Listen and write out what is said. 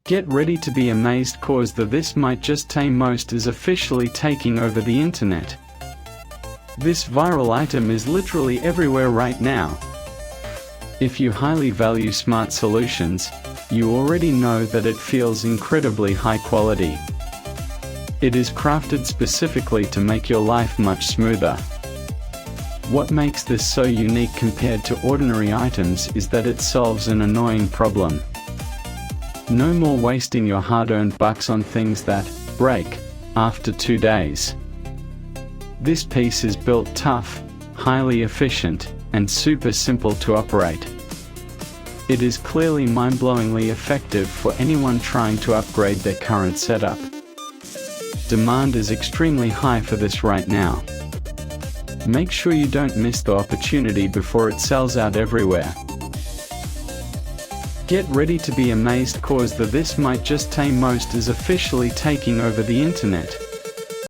Get ready to be amazed cause the This Might Just Tame Most is officially taking over the internet. This viral item is literally everywhere right now. If you highly value smart solutions, you already know that it feels incredibly high quality. It is crafted specifically to make your life much smoother. What makes this so unique compared to ordinary items is that it solves an annoying problem. No more wasting your hard-earned bucks on things that break after 2 days. This piece is built tough, highly efficient, and super simple to operate. It is clearly mind-blowingly effective for anyone trying to upgrade their current setup. Demand is extremely high for this right now. Make sure you don't miss the opportunity before it sells out everywhere. Get ready to be amazed cause the This Might Just Tame Most is officially taking over the internet.